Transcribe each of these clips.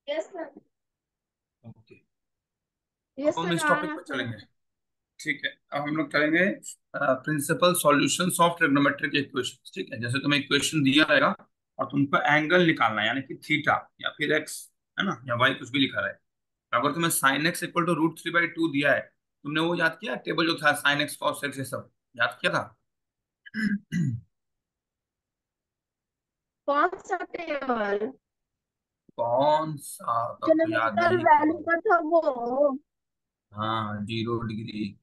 Yes sir. Okay. अब yes हम sir, इस हाँ टॉपिक हाँ पर सर। चलेंगे। ठीक है, अब हम लोग करेंगे principal solutions of trigonometric equations. ठीक है, जैसे तुम्हें इक्वेशन दिया रहेगा और तुमको एंगल निकालना है, यानी कि थीटा या फिर एक्स, है ना, या वाई, कुछ भी लिखा रहे। तो अगर तुम्हें साइन एक्स इक्वल टू √3/2 दिया है, तुमने वो याद किया टेबल जो था, साइन एक्स कॉस एक्स, ये सब याद किया था? कौन सा टेबल? कौन सा? तब तो याद जनरेटर नहीं वैल्यू करोगे। का था वो। हाँ, 0 डिग्री,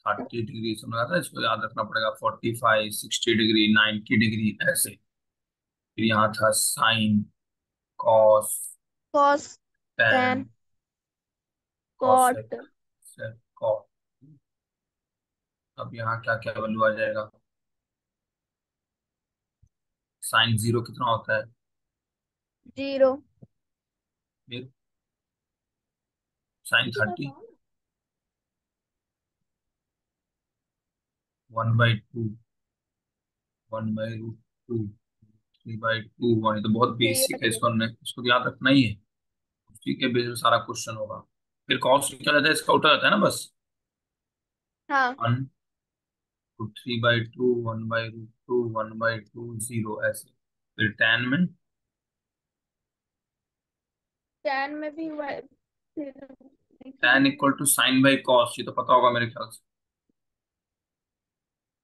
30 डिग्री समझा था, इसको याद रखना पड़ेगा। 45, 60 डिग्री, 90 डिग्री, ऐसे। फिर यहाँ था sine, cos, cos, tan, tan, cosec, cot. Sec, cot. अब यहाँ क्या क्या वैल्यू आ जाएगा? साइन 0 कितना होता है? जीरो। फिर साइन 30, 1/2, 1/√2, 3/2, 1। ये तो बहुत बेसिक है, जीरो। इसको तो याद रखना ही है। उसी के बेस पे सारा क्वेश्चन होगा। फिर कॉस क्या रहता है, इसका उल्टा रहता है ना, बस। हाँ, 1/3/2, 1/√2, 1/2, 0, ऐसे। फिर tan में टेन में भी tan इक्वल टू sin/cos, ये तो पता होगा मेरे ख्याल से।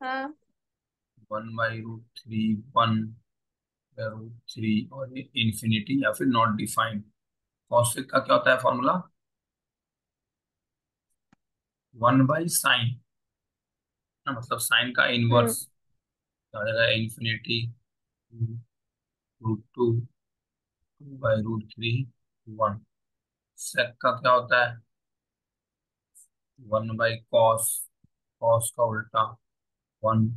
हाँ। 1/√3, 1/√3, और ये इंफिनिटी या फिर नॉट डिफाइंड। कॉसेक का क्या होता है फॉर्मूला? 1/sin, ना, मतलब साइन का हम्म। इनवर्स। आ जाएगा इंफिनिटी, √2, 2/√3, 1। सेक का क्या होता है? 1/cos, कॉस का उल्टा 1,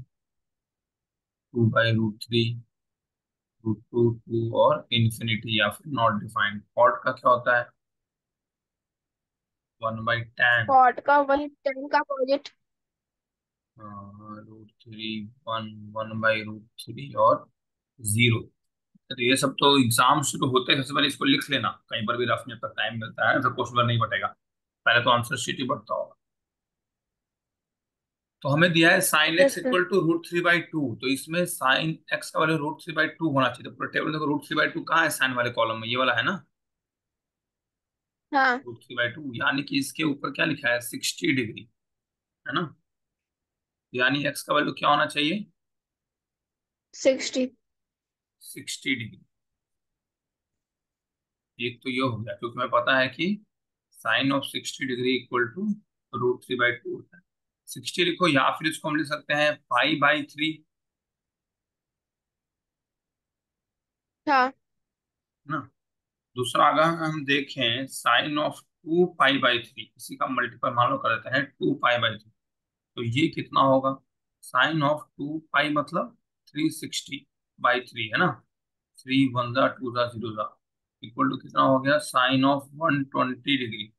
2/√3, √2, 2, और इंफिनिटी या फिर नॉट डिफाइंड। कॉट का क्या होता है? 1/tan, कॉट का वही टेन का अपोजिट। √3, 1, 1/√3, और 0। तो ये सब तो एग्जाम शुरू होते हैं, सबसे पहले इसको लिख लेना कहीं पर भी रफ में, तक टाइम मिलता है तो क्वेश्चन नहीं बटेगा। पहले तो आंसर शीट ही बढ़ता होगा। तो हमें दिया है sine x yes sir. Equal to √3/2, तो इसमें साइन एक्स का वैल्यू √3/2 होना चाहिए। तो पूरे टेबल देखो, √3/2 कहाँ है? साइन वाले कॉलम में, ये वाला है ना, हाँ, √3/2, यानी कि इसके ऊपर क्या लिखा है? 60 डिग्री, है ना। यानी एक्स का वैल्यू क्या होना चाहिए? 60। 60 डिग्री। एक तो ये हो गया, क्योंकि हमें पता है कि sine of 60 degree equal to √3/2 होता है। 60 लिखो, या फिर इसको हम लिख सकते हैं π/3, हाँ, है ना। दूसरा, अगर हम देखें साइन ऑफ 2π/3, इसी का मल्टीपल मान लो कर देते हैं 2π/3, तो ये कितना होगा? साइन ऑफ 2π मतलब 360/3, है ना। 3 1 जा 2 जा 0 जा, इक्वल टू कितना हो गया? Sine of 120 degree,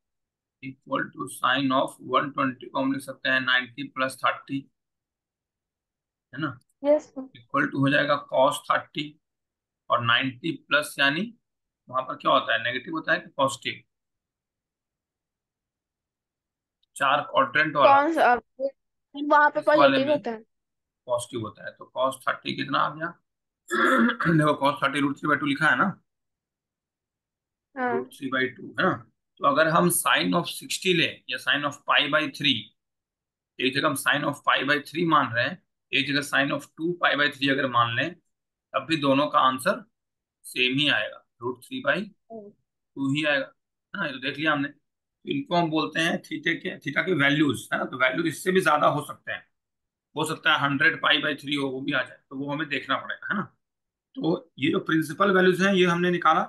equal to sine of 120 को हम लिख सकते हैं 90 + 30, है ना। Yes sir. इक्वल टू हो जाएगा cos 30, और 90 प्लस, यानी वहां पर क्या होता है? नेगेटिव होता है कि पॉजिटिव? चार क्वाड्रेंट वाला, कौन सा? वहां पे इस वाले पॉजिटिव में होता है। पॉजिटिव होता है। तो cos 30 कितना आ गया? देखो, cos 30 √3/2 लिखा है ना, हाँ, √3/2, है ना। तो अगर हम साइन ऑफ 60 लें या साइन ऑफ π/3, एक जगह हम साइन ऑफ π/3 मान रहे हैं, एक जगह साइन ऑफ 2π/3 अगर मान लें, तब भी दोनों का आंसर सेम ही आएगा, √3/2 ही आएगा, है ना। ये तो देख लिया हमने। तो इनको हम बोलते हैं थीटा के वैल्यूज, है ना। तो वैल्यूज इससे भी ज्यादा हो सकते हैं, हो सकता है 100π/3 हो, वो भी आ जाए, तो वो हमें देखना पड़ेगा, है ना। तो ये जो प्रिंसिपल वैल्यूज हैं, ये हमने निकाला।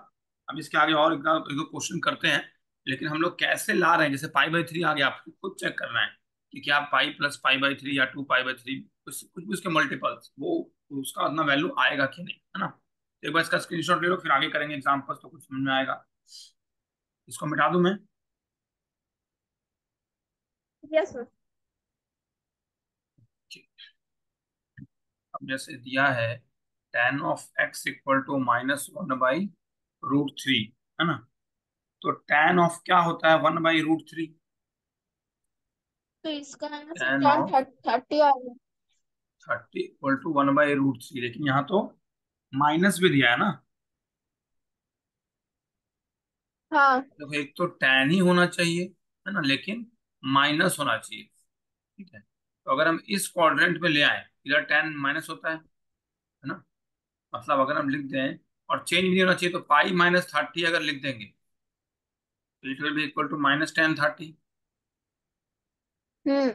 अब इसके आगे और एक दो क्वेश्चन करते हैं, लेकिन हम लोग कैसे ला रहे हैं? जैसे π/3 आ गया, आपको खुद चेक करना है कि क्या π + π/3 या 2π/3, कुछ कुछ भी उसके मल्टीपल्स, वो उसका उतना वैल्यू आएगा कि नहीं, है ना। तो एक बार इसका स्क्रीनशॉट ले लो, फिर आगे करेंगे एग्जाम्पल, तो कुछ समझ में आएगा। इसको मिटा दूं मैं? Yes sir. ठीक। अब जैसे दिया है tan of x equal to -1/√3, है ना। तो tan ऑफ क्या होता है, 1/√3। तो इसका आंसर tan tan ऑफ 30 आ गया। 30 = 1/√3, लेकिन यहाँ तो माइनस भी दिया है ना। हाँ। देखो एक तो tan ही होना चाहिए, है ना, लेकिन माइनस होना चाहिए। ठीक है, तो अगर हम इस क्वाड्रेंट में ले आए, इधर tan माइनस होता है ना, मतलब अगर हम लिख दें, और चेंज भी नहीं होना चाहिए, तो पाई -30 अगर लिख देंगे तो it will be equal to -tan 30, hmm.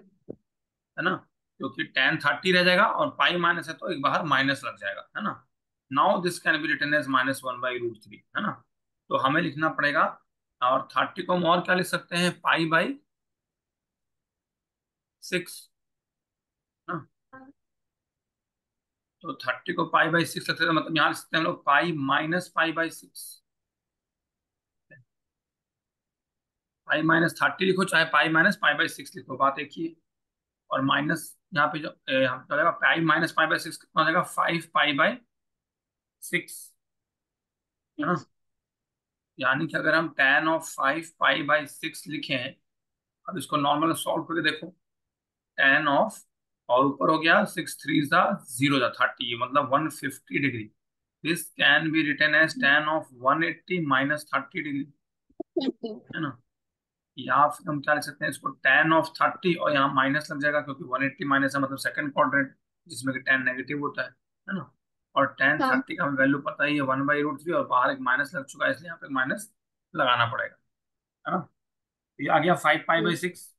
है ना, क्योंकि tan 30 रह जाएगा और पाई माइनस है तो एक बाहर माइनस लग जाएगा, है ना। Now this can be written as -1/√3, है ना। तो हमें लिखना पड़ेगा, और 30 को हम और क्या लिख सकते हैं, पाई/6, ना। तो 30 को पाई/6 लिखते हैं, तो मतलब यहाँ लिख सकते हैं हम लोग पाई-पाई/6। पाई-30 लिखो, चाहे पाई-पाई/6 लिखो, बात एक ही है। और माइनस यहाँ पे जो यहाँ पे जाएगा, पाई-पाई/6 कितना हो जाएगा, 5 पाई/6, है ना। यानी कि अगर हम tan ऑफ 5 पाई/6 लिखें, अब इसको नॉर्मल सॉल्व करके देखो, tan ऑफ, और ऊपर हो गया 6 3 0 30, मतलब 150 डिग्री। This can be written as tan of 180 - 30 degree, है ना। या फिर हम क्या लिख सकते हैं इसको, tan ऑफ 30, और यहाँ माइनस लग जाएगा क्योंकि 180 माइनस है, मतलब सेकंड क्वाड्रेंट, जिसमें कि tan नेगेटिव होता है ना। और tan हाँ। 30 का हमें वैल्यू पता ही है, 1/√3, और बाहर एक माइनस लग चुका है, इसलिए यहाँ पे माइनस लगाना पड़ेगा, है ना। ये आ गया 5 पाई/6।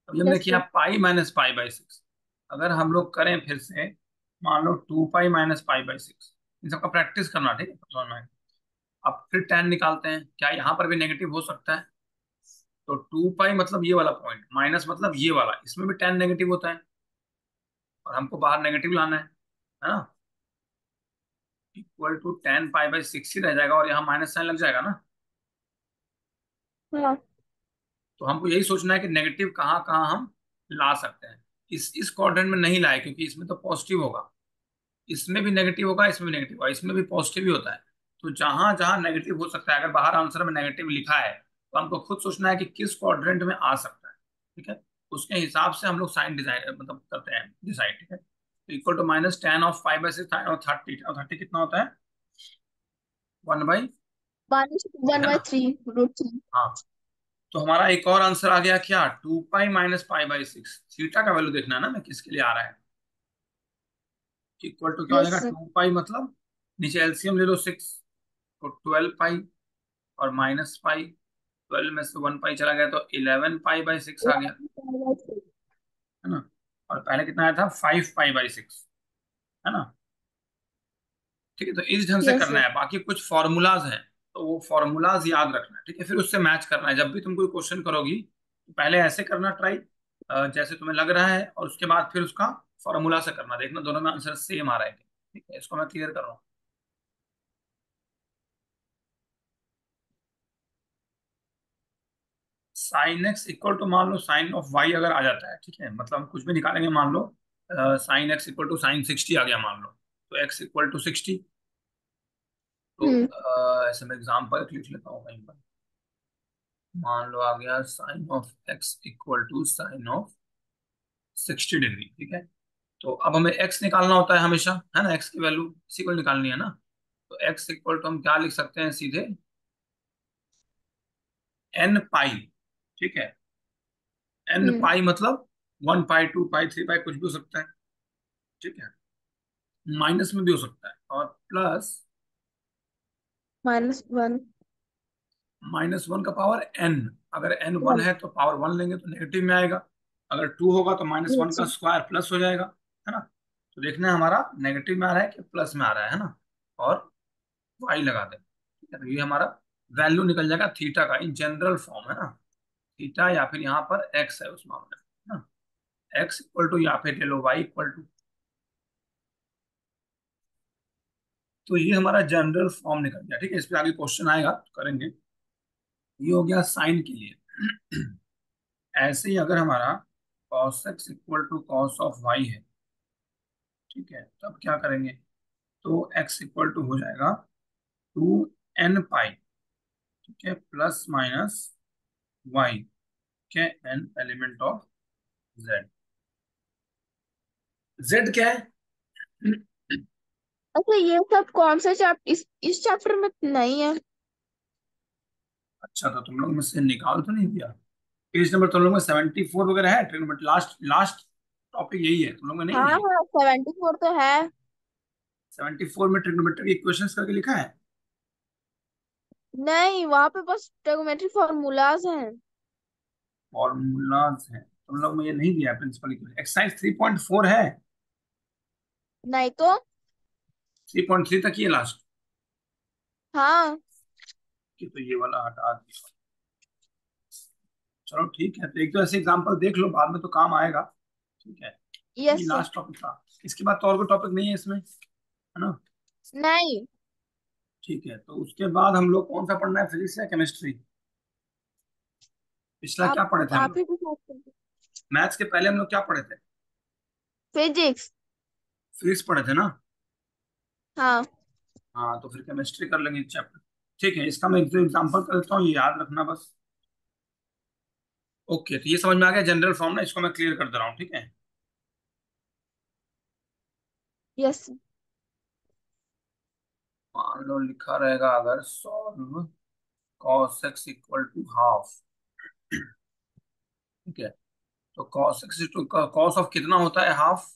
अब ये हमने यस किया सर। पाई-पाई/6। अगर हम लोग करें फिर से, मान लो 2 पाई-पाई/6, इन सबका प्रैक्टिस करना, ठीक है, तो समझ में आएगा। अब फिर tan निकालते हैं, क्या यहाँ पर भी नेगेटिव हो सकता है। तो 2 पाई मतलब ये वाला पॉइंट, माइनस मतलब ये वाला, इसमें भी tan नेगेटिव होता है, और हमको बाहर नेगेटिव लाना है ना। इक्वल टू tan पाई/6 ही रह जाएगा, और यहाँ माइनस साइन लग जाएगा ना। हाँ। तो हमको यही सोचना है कि नेगेटिव कहाँ कहाँ हम ला सकते हैं। इस क्वाड्रेंट में नहीं लाए, क्योंकि इसमें तो पॉजिटिव होगा, इसमें भी नेगेटिव होगा, इसमें भी नेगेटिव होगा, इसमें भी पॉजिटिव ही होता है। तो जहां जहां नेगेटिव हो सकता है, अगर बाहर आंसर में नेगेटिव लिखा है, तो हमको खुद सोचना है कि किस क्वाड्रेंट में आ सकता है। ठीक है, उसके हिसाब से हम लोग साइन डिजाइन मतलब करते हैं डिसाइड। ठीक है, तो equal to minus tan of 5/6 और 30, कितना होता है, 1/3, वन है बाई ना। थ्री रूट थ्री हाँ, तो हमारा एक और आंसर आ गया, क्या, 2 पाई - पाई/6। थीटा का वैल्यू देखना है ना, मैं किसके लिए आ रहा है। इक्वल टू क्या हो यस जाएगा, सर। 2 पाई मतलब, नीचे एलसीएम ले लो 6, तो 12 पाई, और -पाई, 12 में से 1 पाई चला गया तो 11 पाई/6 आ गया, है ना। और पहले कितना आया था, 5 पाई/6, है ना। ठीक है, तो इस ढंग से यस करना सर। है, बाकी कुछ फॉर्मूलाज हैं, तो वो फॉर्मूलाज याद रखना है, ठीक है, फिर उससे मैच करना है। जब भी तुम कोई क्वेश्चन करोगी तो पहले ऐसे करना ट्राई, जैसे तुम्हें लग रहा है, और उसके बाद फिर उसका फॉर्मूला से करना, देखना दोनों में आंसर सेम आ रहा है। ठीक है, इसको मैं क्लियर कर रहा हूँ। साइन एक्स इक्वल टू, मान लो साइन ऑफ वाई अगर आ जाता है, ठीक है, मतलब हम कुछ भी निकालेंगे, मान लो sine x equal to sine 60 आ गया, मान लो, तो एक्स इक्वल टू 60। तो हम्म। ऐसे मैं एग्जाम्पल लिख लेता हूँ कहीं पर। मान लो आ गया sine of x equal to sine of 60 degree, ठीक है। तो अब हमें एक्स निकालना होता है हमेशा, है ना, एक्स की वैल्यू इसी को निकालनी है ना। तो एक्स इक्वल टू हम क्या लिख सकते हैं सीधे, n पाई, ठीक है। एन हम्म। पाई मतलब 1 पाई, 2 पाई, 3 पाई, कुछ भी हो सकता है, ठीक है। माइनस में भी हो सकता है, और प्लस -1। -1 का पावर n। अगर n 1 वन। है तो पावर 1 लेंगे तो नेगेटिव में आएगा, अगर 2 होगा तो -1 यस का सर। स्क्वायर प्लस हो जाएगा, है ना। तो देखना है हमारा नेगेटिव में आ रहा है कि प्लस में आ रहा है ना। और y लगा दें, ठीक है, तो ये हमारा वैल्यू निकल जाएगा थीटा का इन जनरल फॉर्म, है ना। थीटा, या फिर यहाँ पर x है उस मामले में, है ना। x इक्वल टू, या फिर ले लो y इक्वल टू, तो ये हमारा जनरल फॉर्म निकल गया, ठीक है। इस पे आगे क्वेश्चन आएगा तो करेंगे। ये हो गया साइन के लिए। ऐसे ही अगर हमारा cos x equal to cos of y है, ठीक है, तब क्या करेंगे, तो x इक्वल टू हो जाएगा 2 n पाई, ठीक है, प्लस माइनस वाई के an element of Z. Z क्या है? अच्छा, ये सब कौन सा चैप्टर, इस चैप्टर में नहीं है। अच्छा, तो तुम लोग में से निकाल तो नहीं दिया? पेज नंबर तुम लोग में 74 वगैरह है, ट्रिग्नोमेट्री लास्ट लास्ट टॉपिक यही है, तुम लोग में नहीं हाँ है ये? हाँ, 74 तो है। 74 में ट्रिग्नोमेट्री के इक्वेशंस करके लिखा है। नहीं, वहां पे बस ट्रिगोनोमेट्री फॉर्मूलाज हैं। फॉर्मूलाज है, तुम लोग में ये नहीं दिया प्रिंसिपल इक्वेशन। एक्सरसाइज 3.4 है। नहीं तो। 3.3 तक ही है लास्ट। हाँ। कि तो ये वाला हटा दिया। चलो ठीक है, तो एक तो ऐसे एग्जांपल देख लो, बाद में तो काम आएगा। ठीक है, ये यस सर। लास्ट टॉपिक था। इसके बाद तो और कोई टॉपिक नहीं है इसमें, है ना? नहीं। ठीक है, तो उसके बाद हम लोग कौन सा पढ़ना है, फिजिक्स या केमिस्ट्री? पिछला आप क्या पढ़े थे हम आप लोग? ही कुछ। मैथ्स के पहले हम लोग क्या पढ़े थे? फिजिक्स। फिजिक्स पढ़े थे ना? हाँ। हाँ, तो फिर केमिस्ट्री कर लेंगे चैप्टर। ठीक है, इसका मैं एक दो एग्जाम्पल कर देता हूँ, ये याद रखना बस। ओके, तो ये समझ में आ गया जनरल फॉर्म ना, इसको मैं क्लियर कर दे रहा हूँ, ठीक है? यस। मान लो लिखा रहेगा अगर solve cos x equal to half. ठीक है, तो cos x to cos of कितना होता है, हाफ?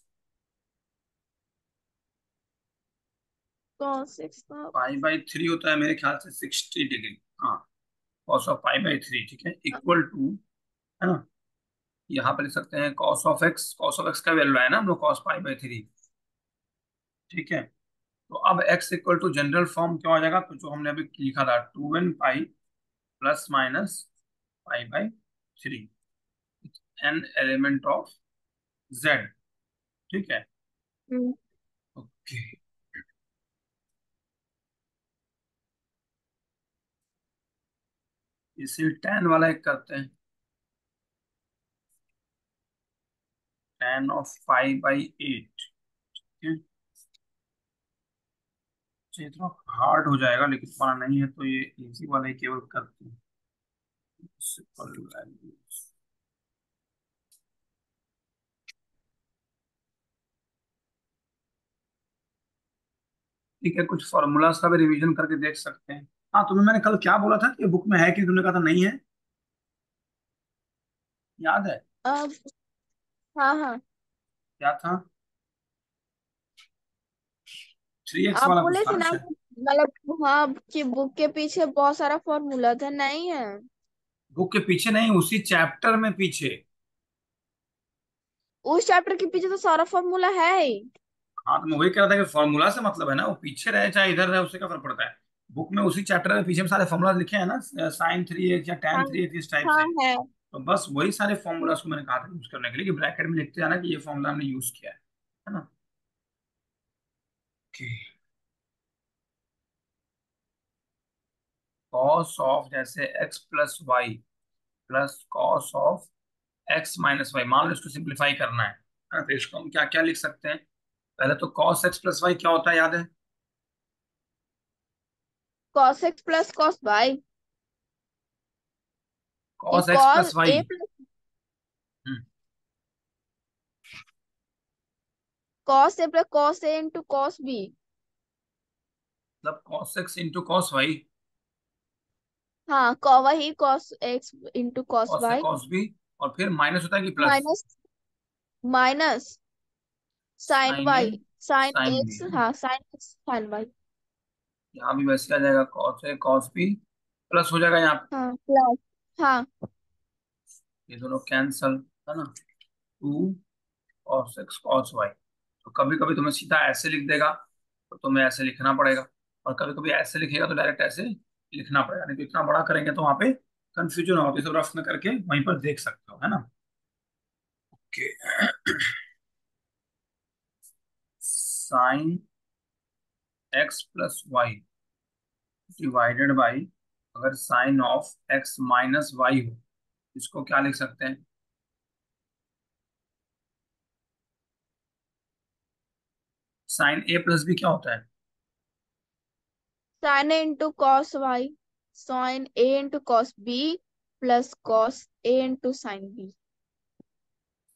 कौन सिक्स का। पाई बाई थ्री होता है मेरे ख्याल से, 60 डिग्री। हाँ, cos of pi by three, ठीक है, इक्वल टू, है ना? यहाँ पे लिख सकते हैं cos ऑफ एक्स का वैल्यू है ना हम लोग, cos पाई बाई थ्री। ठीक है, तो अब x equal to general form क्या हो जाएगा, तो जो हमने अभी लिखा था 2n pi plus minus pi by three, an element of Z. ठीक है, हम्म। ओके। इसे tan वाला एक करते हैं, tan of pi by eight. ये थोड़ा हार्ड हो जाएगा, लेकिन पढ़ना नहीं है तो ये इजी वाला ही केवल करते हैं। Simple values. ठीक है, कुछ फॉर्मूलाज का भी रिवीजन करके देख सकते हैं। हाँ, तुम्हें मैंने कल क्या बोला था कि बुक में है, कि तुमने कहा था नहीं है, याद है? अब। हाँ हाँ। क्या था? 3x आप वाला कुछ बोले था थे ना ना शायद। कि मतलब हाँ, कि बुक के पीछे बहुत सारा फॉर्मूला था, नहीं है। बुक के पीछे नहीं, उसी चैप्टर में पीछे। उस चैप्टर के पीछे तो सारा फॉर्मूला है ही। हाँ, तो मैं वही कह रहा था कि फॉर्मूला से मतलब है ना, वो पीछे रहे चाहे इधर रहे, उससे क्या फर्क पड़ता है? बुक में उसी चैप्टर में पीछे में सारे फॉर्मूला लिखे हैं ना, sin 3x या tan हाँ 3x, इस टाइप हाँ से। है। तो बस वही सारे फॉर्मूलाज को मैंने कहा था यूज करने के लिए, कि ब्रैकेट में लिखते जाना कि ये फॉर्मूला हमने यूज किया है ना? ओके, कॉस ऑफ जैसे x plus y plus cos of x minus y, मान लो इसको सिंप्लीफाई करना है ना, तो इसको हम क्या क्या लिख सकते हैं? पहले तो कॉस x प्लस वाई क्या होता है, याद है? Cos x plus cos y. ये cos x cos plus y. A plus cos A plus cos A into cos B. मतलब cos x into cos y, हाँ, कॉ वही cos x into cos cos A y. Cos B, और फिर minus होता है कि plus? Minus minus sine sine A y. Sine sine B, x, है ना? हाँ साइन एक्स साइन वाई। यहाँ भी वैसे आ जाएगा, cos a cos B plus हो जाएगा यहाँ पे, हाँ प्लस। हाँ। ये दोनों कैंसल, है ना? Two cos x cos y. तो कभी कभी तुम्हें सीधा ऐसे लिख देगा, तो तुम्हें ऐसे लिखना पड़ेगा, और कभी कभी ऐसे लिखेगा तो डायरेक्ट ऐसे लिखना पड़ेगा, नहीं तो इतना बड़ा करेंगे तो वहां पे कंफ्यूजन होगा, तो ये सब रफ में करके वहीं पर देख सकते हो, है ना? Okay, sine x plus y divided by, अगर sine of x minus y हो, इसको क्या लिख सकते हैं? साइन ए प्लस बी क्या होता है? Sine A into cos y. Sine A into cos B plus cos A into sine B.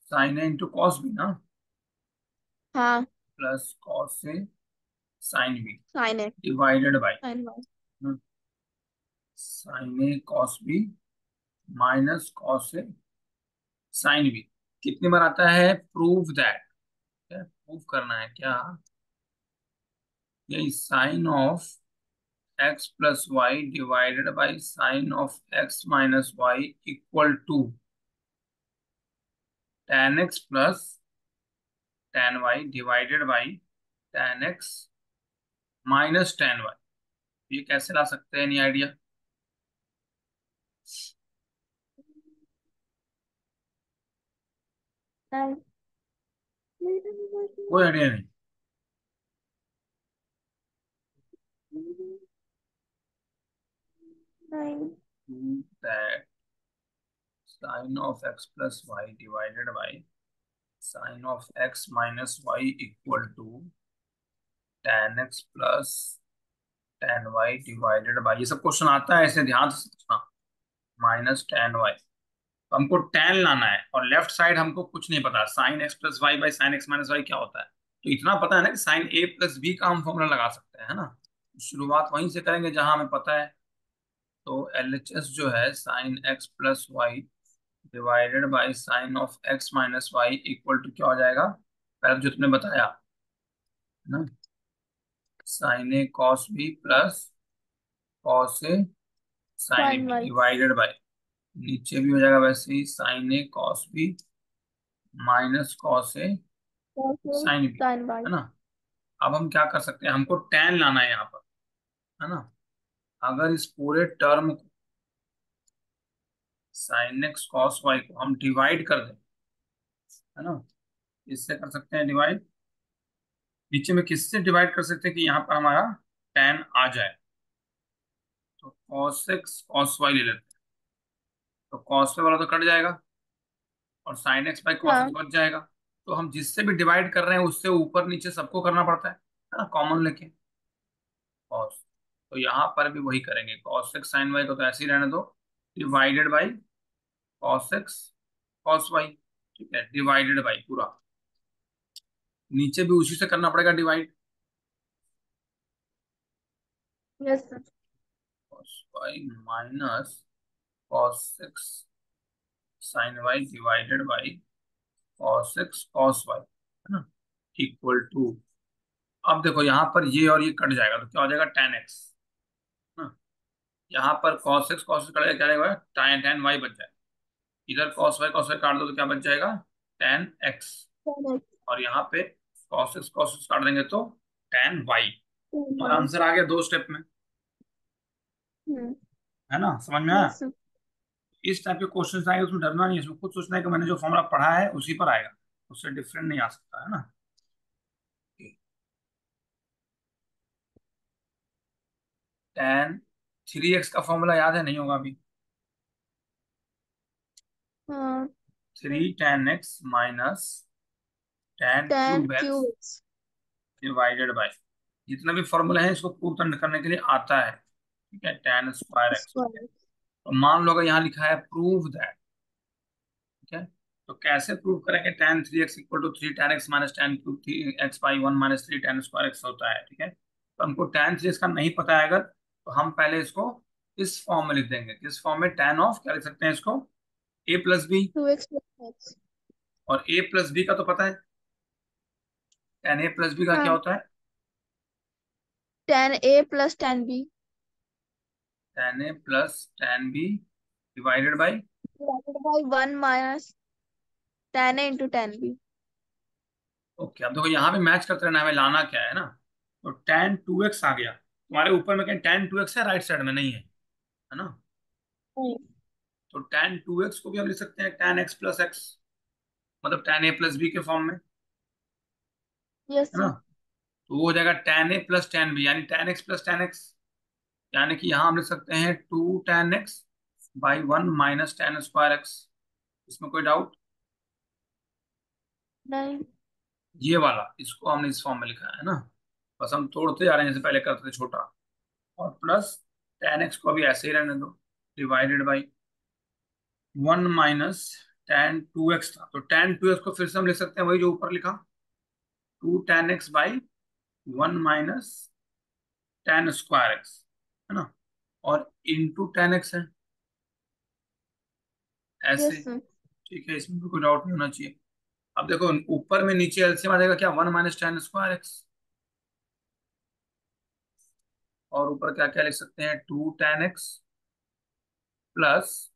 Sine A into cos B ना, हाँ। Plus cos A sine B sine A divided by sine y. Sine A cos B minus cos A sine B. कितनी बार आता है? Prove that, prove करना है क्या? यही sine of x plus y divided by sine of x minus y equal to tan x plus tan y divided by tan x minus tan y. ये कैसे ला सकते हैं? नहीं आइडिया? कोई आइडिया नहीं? नहीं। That sine of x plus y divided by sine of x minus y equal to tan x plus tan y divided by, ये सब क्वेश्चन आता है ऐसे, ध्यान से समझना, माइनस tan वाई। हमको tan लाना है और लेफ्ट साइड हमको कुछ नहीं पता, sine x plus y by sine x minus y क्या होता है। तो इतना पता है ना कि साइन ए प्लस बी का हम फॉर्मूला लगा सकते हैं, है ना। शुरुआत वहीं से करेंगे जहां हमें पता है। तो एल एच एस जो है sine x plus y divided by sine of x minus y equal to क्या हो जाएगा? पहले जो तुमने बताया ना, sine A cos B plus cos A sine sine b y. Divided by, नीचे भी हो जाएगा वैसे ही, साइन ए कॉस बी माइनस कॉस ए साइन बी, साइन वाई। है ना। अब हम क्या कर सकते हैं? हमको tan लाना है यहाँ पर, है ना। अगर इस पूरे टर्म को, साइन एक्स कॉस वाई को हम डिवाइड कर दें, है ना, इससे कर सकते हैं डिवाइड। नीचे में किससे डिवाइड कर सकते हैं कि यहाँ पर हमारा tan आ जाए? तो cos x cos y ले लेते हैं, तो cos y वाला तो कट जाएगा और sin x by cos x हाँ। बच जाएगा। तो हम जिससे भी डिवाइड कर रहे हैं उससे ऊपर नीचे सबको करना पड़ता है ना, कॉमन लेके cos। तो यहाँ पर भी वही करेंगे, cos x sin y को तो ऐसे ही रहने दो, divided by cos x cos y, ठीक है, डिवाइडेड बाई पूरा, नीचे भी उसी से करना पड़ेगा divide. Yes sir. cos y minus cos x sin y divided by cos x cos y, है ना, इक्वल टू, अब देखो यहाँ पर ये और ये कट जाएगा तो क्या हो जाएगा? tan x, ना। यहाँ पर cos x cos x cut जाएगा, क्या रहेगा? tan y बच जाएगा। इधर cos y काट दो तो क्या बच जाएगा? tan x। और यहाँ पे cos x काट देंगे तो tan y। साइन और वाई। आंसर आ गया 2 स्टेप में, हम्म। है ना, समझ में आया। Yes sir. इस टाइप के क्वेश्चन आएंगे, उसमें डरना नहीं है, इसमें खुद सोचना है कि मैंने जो फॉर्मूला पढ़ा है उसी पर आएगा, उससे डिफरेंट नहीं आ सकता, है ना। tan 3x का फॉर्मूला याद है? नहीं होगा अभी। हाँ। 3 tan x minus tan ten cube x cube x divided by, जितना भी फॉर्मूला है इसको प्रूव करने के लिए आता है, ठीक है, tan स्क्वायर एक्स, ठीक है। स्क्वायर। तो मान लो अगर यहाँ लिखा है प्रूव दैट, ठीक है, तो कैसे प्रूव करेंगे? tan 3x equal to 3 tan x minus tan cube 3x/1 minus 3 tan square x होता है, ठीक है। तो हमको tan 3x का नहीं पता है अगर, तो हम पहले इसको इस फॉर्म में लिख देंगे, इस फॉर्म में tan ऑफ क्या लिख सकते हैं इसको? a plus b. Two x plus x. और a प्लस बी का तो पता है, tan a प्लस बी का क्या हाँ। होता है? Tan a plus tan b tan a plus tan b divided by, divided by one minus tan a into tan b. Okay. अब देखो यहाँ पे मैच करते रहना, हमें लाना क्या है ना। तो tan 2x आ गया तुम्हारे ऊपर में, क्या tan 2x है? राइट साइड में नहीं है ना। तो tan 2x को भी हम लिख सकते हैं tan x प्लस एक्स, मतलब tan a प्लस बी के फॉर्म में, यस है ना। सर। तो वो हो जाएगा tan a plus tan b यानी tan x plus tan x, यानी कि यहाँ हम लिख सकते हैं 2 tan x/1 minus tan square x. इसमें कोई डाउट? नहीं। ये वाला इसको हमने इस फॉर्म में लिखा है ना, बस हम तोड़ते जा रहे हैं जैसे पहले करते थे छोटा, और प्लस टेन एक्स को अभी ऐसे ही रहने दो, डिवाइडेड बाई 1 - tan 2x था, तो tan 2x को फिर से हम लिख सकते हैं वही जो ऊपर लिखा, 2 tan x/1 - tan² x, है ना, और इंटू टेन एक्स है, ऐसे। Yes sir. ठीक है, इसमें भी कोई डाउट नहीं होना चाहिए। अब देखो ऊपर में नीचे एलसीएम आ जाएगा क्या, 1 - tan²x, और ऊपर क्या क्या लिख सकते हैं, 2 tan x प्लस,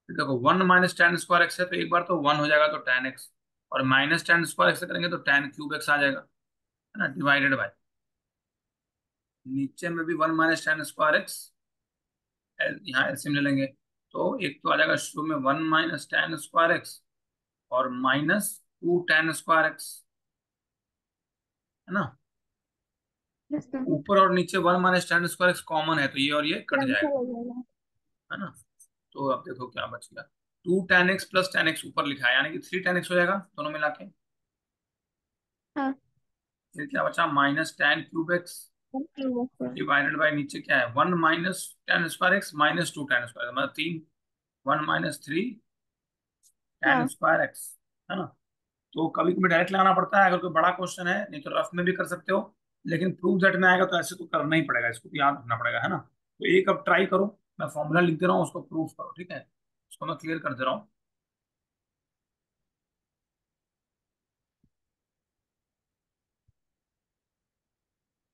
देखो 1 - tan² x है तो एक बार तो 1 हो जाएगा तो tan x, और -tan² x से करेंगे तो tan³ x आ जाएगा, है ना, डिवाइडेड बाय, नीचे में भी 1 - tan²x, यहाँ एलसीएम ले लेंगे, तो एक तो आ जाएगा शुरू में 1 - tan²x और -2 tan²x, है ना, यस सर। ऊपर और नीचे 1 - tan² x कॉमन है तो ये और ये कट कैंसिल जाएगा, हो जाएगा। है ना। तो अब देखो क्या बच गया, 2 tan x plus tan x ऊपर लिखा है, यानी कि 3 tan x हो जाएगा दोनों मिला के। हाँ। फिर क्या बचा, -tan³ x thank you sir. Divided by नीचे क्या है, 1 - tan² x -2 tan², मतलब 1 - 3 हाँ। tan²x, है ना। तो कभी कभी डायरेक्ट लगाना पड़ता है अगर कोई बड़ा क्वेश्चन है, नहीं तो रफ में भी कर सकते हो, लेकिन प्रूव दैट में आएगा तो ऐसे तो करना ही पड़ेगा, इसको तो याद रखना पड़ेगा, है ना। तो एक अब ट्राई करो, मैं फॉर्मूला लिख दे रहा हूँ, उसको प्रूव करो, ठीक है, उसको मैं क्लियर कर दे रहा हूँ।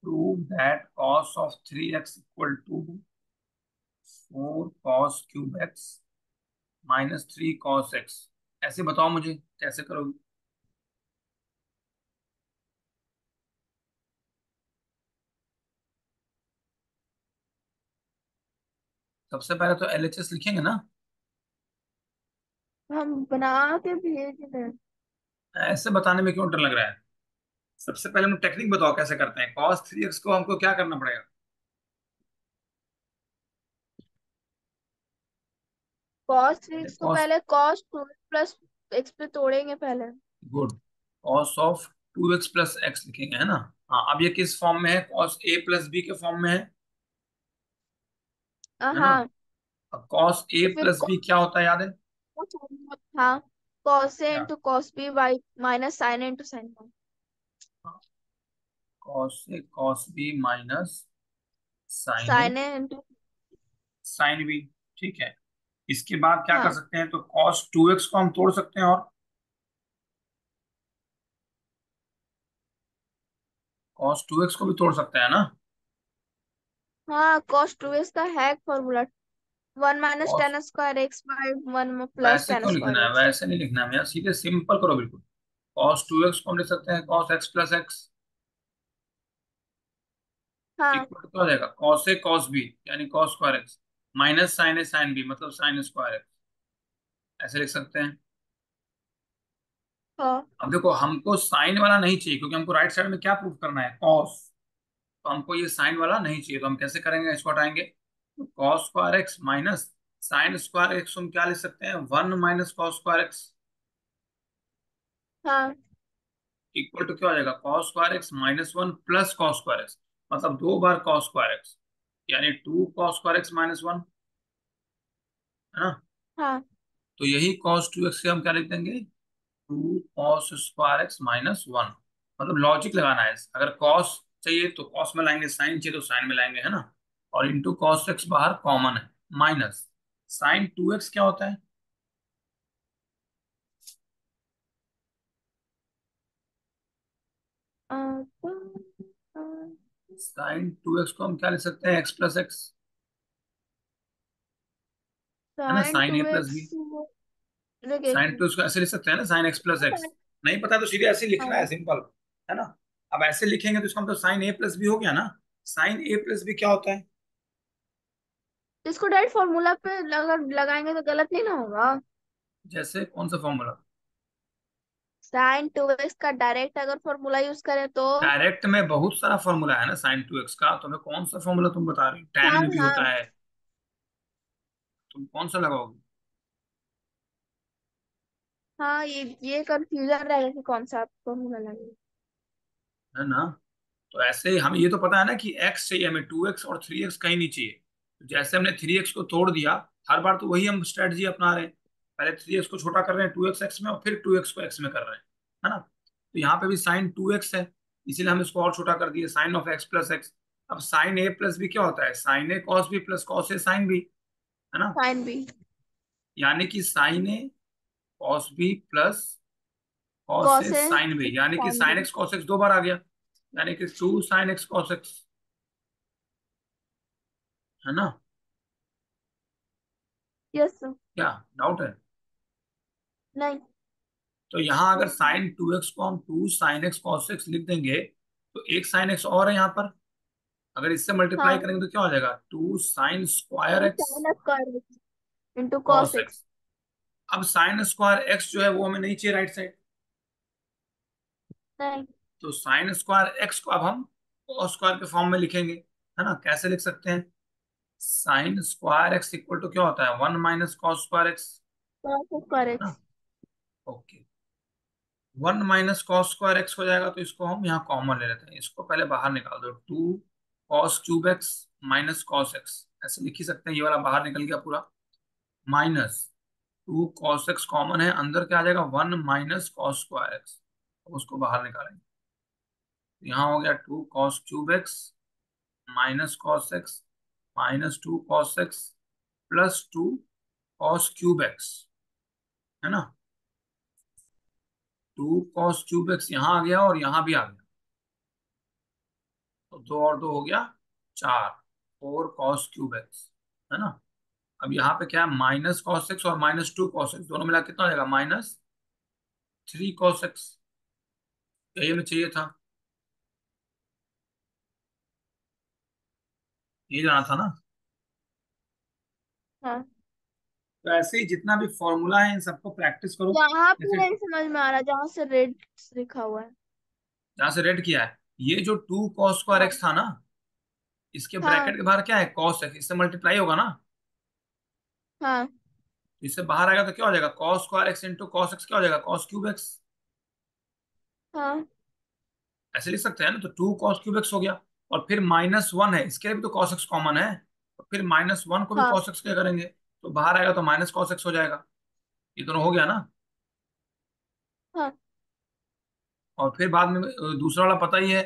Prove that cos of 3x equal to 4 cos³ x -3 cos x, ऐसे बताओ मुझे कैसे करोगे। सबसे पहले तो एलएचएस लिखेंगे ना, हम बना के भेज दें। ऐसे बताने में क्यों डर लग रहा है। सबसे पहले मुझे टेक्निक बताओ कैसे करते हैं, cos 3x को हमको क्या करना पड़ेगा। कॉस पहले सिक्स को cos, पहले कॉस टू प्लस एक्स पे तोड़ेंगे पहले। Good, cos of 2x plus x लिखेंगे, है ना। हाँ, अब ये किस फॉर्म में है, cos a प्लस बी के फॉर्म में है ना। हाँ। अब cos a तो फिर प्लस बी क्या होता है, याद है। हाँ, कॉस ए क्या, into cos b by minus sine into sine. cos a cos b minus sine a sine A into. Sine b, ठीक है। इसके बाद क्या कर हाँ। सकते हैं, तो cos 2x को हम तोड़ सकते हैं, और cos 2x को भी तोड़ सकते हैं ना। हाँ, कॉस टू एक्स का है formula, 1 - cos, tan² x by 1 + वैसे क्यों tan² लिखना है, एक्स। वैसे नहीं लिखना है यार, सीधे सिंपल करो बिल्कुल। cos 2x को हम लिख सकते हैं cos x प्लस एक्स हाँ। इक्वल टू क्या हो जाएगा, cos a cos b यानी cos² x minus sine a sine B मतलब sin²x, ऐसे लिख सकते हैं। हाँ। अब देखो हमको साइन वाला नहीं चाहिए क्योंकि हमको राइट साइड में क्या प्रूफ करना है, cos, तो हमको ये साइन वाला नहीं चाहिए, तो हम कैसे करेंगे, इसको हटाएंगे, तो cos² x माइनस sin²x हम क्या लिख सकते हैं, 1 - cos²x हाँ। इक्वल टू क्या हो जाएगा, cos² x -1 प्लस cos²x, मतलब 2 बार cos²x, यानी 2 cos²x -1, है ना। हाँ। तो यही cos 2x से हम क्या लिख देंगे, 2 cos² x -1, मतलब लॉजिक लगाना है, अगर cos चाहिए तो cos में लाएंगे, साइन चाहिए तो साइन में लाएंगे, है ना, और इंटू cos x बाहर कॉमन है, माइनस sin 2x क्या होता है, sin 2x को हम क्या लिख सकते हैं, x प्लस एक्स, है ना, sign sign to A plus B, x देखिए एक साइन टू मिनट। उसको ऐसे लिख सकते हैं ना, sin x प्लस एक्स, नहीं पता तो सीधे ऐसे ही लिखना है, हाँ, सिंपल, है ना। अब ऐसे लिखेंगे तो इसका मतलब साइन ए प्लस बी हो गया ना, साइन ए प्लस बी क्या होता है, इसको डायरेक्ट फॉर्मूला पे अगर लगाएंगे तो गलत नहीं ना होगा। जैसे कौन सा फॉर्मूला, sin 2x का डायरेक्ट अगर फॉर्मूला यूज करें तो। डायरेक्ट में बहुत सारा फॉर्मूला है ना sin 2x का, तो हमें कौन सा फॉर्मूला तुम बता रही हो, tan हाँ। में भी हाँ, होता है, तुम कौन सा लगाओगे, हाँ, ये कंफ्यूजन रहेगा कि कौन सा फॉर्मूला लगेगा। है ना। तो ऐसे ही हम, ये तो पता है ना कि x चाहिए हमें, 2x और 3x कहीं नहीं चाहिए, तो जैसे हमने 3x को तोड़ दिया, हर बार तो वही हम स्ट्रेटजी अपना रहे हैं। पहले 3x को छोटा कर रहे हैं 2x x में, और फिर 2x को x में कर रहे हैं, है ना। तो यहाँ पे भी साइन 2x है, इसीलिए हम इसको और छोटा कर दिए, sine of x plus x. अब साइन ए प्लस बी क्या होता है, साइन ए कॉस बी प्लस कॉस ए साइन बी, है ना। Sine b. यानी कि sine A cos B plus cos a cos A sine b, यानी कि sine sine B. X cos x दो बार आ गया, यानी कि 2 sin x cos x, है ना। Yes sir. क्या डाउट है? नहीं। तो यहाँ अगर साइन 2x को हम 2 sin x cos x लिख देंगे, तो एक साइन एक्स और है यहाँ पर, अगर इससे मल्टीप्लाई हाँ, करेंगे तो क्या हो जाएगा, 2 sin² x sine square x into cos cos x। X. अब sin² x जो है वो हमें नहीं चाहिए राइट साइड, नहीं। तो sin² x को अब हम cos² के फॉर्म में लिखेंगे, है ना। कैसे लिख सकते हैं, sin² x इक्वल टू क्या होता है, 1 - cos²x, कॉस स्क्वायर है ना। एक्स। ओके, 1 - cos² x हो जाएगा, तो इसको हम यहाँ कॉमन ले लेते हैं, इसको पहले बाहर निकाल दो, 2 cos³ x minus cos x, ऐसे लिख ही सकते हैं, ये वाला बाहर निकल गया पूरा, माइनस 2 cos x कॉमन है, अंदर क्या आ जाएगा, 1 - cos²x, उसको बाहर निकालेंगे, तो यहाँ हो गया 2 cos³ x minus cos x minus 2 cos x plus 2 cos³ x, है ना। 2 cos³ x यहाँ आ गया और यहाँ भी आ गया, तो दो और दो हो गया 4, 4 cos³ x, है ना। अब यहाँ पे क्या है, -cos x और -2 cos x दोनों मिला कितना हो जाएगा, -3 cos x, यही हमें चाहिए था, ये जाना था ना। हाँ। तो ऐसे ही जितना भी फॉर्मूला है इन सबको प्रैक्टिस करो। यहाँ पे जैसे नहीं समझ में आ रहा जहाँ से रेड लिखा हुआ है। जहाँ से रेड किया है, ये जो 2 cos² x हाँ। था ना, इसके हाँ। ब्रैकेट के बाहर क्या है, cos x, इससे मल्टीप्लाई होगा ना, हाँ। इससे बाहर आएगा तो क्या हो जाएगा, cos² x into cos x क्या हो जाएगा, cos³ x, हाँ। ऐसे लिख सकते हैं ना। तो 2 cos³ x हो गया, और फिर -1 है, इसके लिए भी तो cos x कॉमन है, तो फिर -1 को भी हाँ। cos x क्या करेंगे, तो बाहर आएगा तो -cos x हो जाएगा, ये दोनों हो गया ना। हाँ। और फिर बाद में दूसरा वाला पता ही है,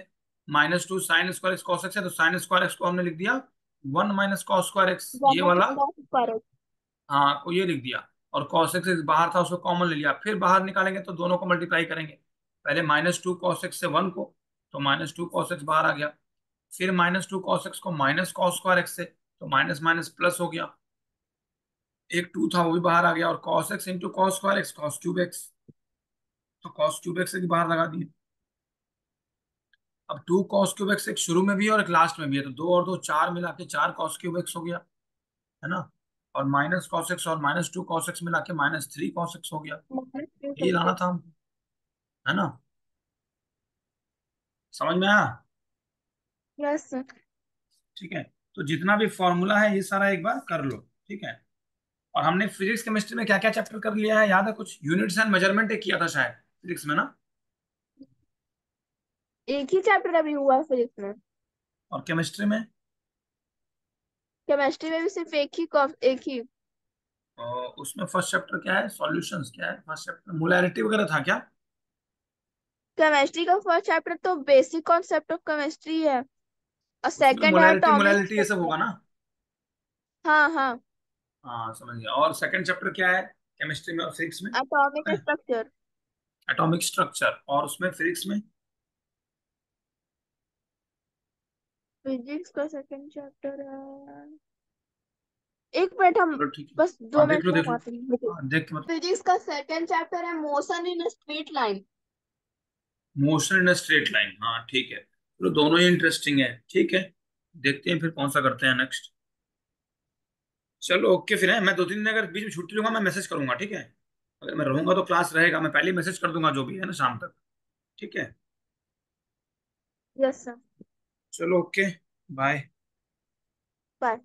-2 sin² cos x है, तो sin² x को हमने लिख दिया 1 - cos² x, ये वन वाला, कॉस स्क्वायर एक्स। हाँ को ये लिख दिया, और cos x बाहर था उसको कॉमन ले लिया, फिर बाहर निकालेंगे तो दोनों को मल्टीप्लाई करेंगे, पहले -2 cos x से 1 को, तो -2 cos x बाहर आ गया, फिर -2 cos x को -cos² x से, तो माइनस माइनस प्लस हो गया, एक 2 था वो भी बाहर आ गया, और cos x into cos² x cos³ x, तो cos³ x की बाहर लगा दिए। अब 2 cos³ x एक शुरू में भी है और एक लास्ट में भी है, तो दो और दो चार मिला के 4 cos³ x हो गया, है ना। और -cos x और -2 cos x मिला के -3 cos x हो गया, यही लाना था हमको, है ना। समझ में आया? यस। ठीक है, तो जितना भी फॉर्मूला है ये सारा एक बार कर लो, ठीक है। और हमने फिजिक्स केमिस्ट्री में क्या क्या चैप्टर कर लिया है, याद है कुछ, यूनिट्स एंड मेजरमेंट एक किया था शायद फिजिक्स में ना, एक ही चैप्टर अभी हुआ है फिजिक्स में। और केमिस्ट्री में, केमिस्ट्री में भी सिर्फ एक ही। और उसमें फर्स्ट चैप्टर क्या है, सॉल्यूशंस क्या है, फर्स्ट चैप्टर मोलैरिटी वगैरह था क्या? केमिस्ट्री का फर्स्ट चैप्टर तो बेसिक कॉन्सेप्ट ऑफ केमिस्ट्री है, और उसमें तो सेकंड है मोलैरिटी एटॉमिक मोलैरिटी ये सब स्ट्रक्चर। होगा ना। हाँ हाँ। हाँ समझ गया, और सेकंड चैप्टर क्या है केमिस्ट्री में और फिजिक्स में, एटॉमिक स्ट्रक्चर। एटॉमिक स्ट्रक्चर, और उसमें फिजिक्स में, फिजिक्स का सेकंड चैप्टर है, एक मिनट हम, चलो ठीक है, बस दो हाँ देख मिनट लो में देख लो, आती हूँ। हाँ देख के मतलब, फिजिक्स का सेकंड चैप्टर है motion in straight line. Motion in straight line, हाँ ठीक है, तो दोनों ही इंटरेस्टिंग है, ठीक है। देखते हैं फिर कौन सा करते हैं नेक्स्ट। चलो ओके, फिर है मैं 2 3 दिन अगर बीच में छुट्टी लूंगा मैं मैसेज करूंगा, ठीक है। अगर मैं रहूंगा तो क्लास रहेगा, मैं पहले मैसेज कर दूंगा जो भी है ना शाम तक, ठीक है। Yes sir. चलो ओके, बाय। बाय।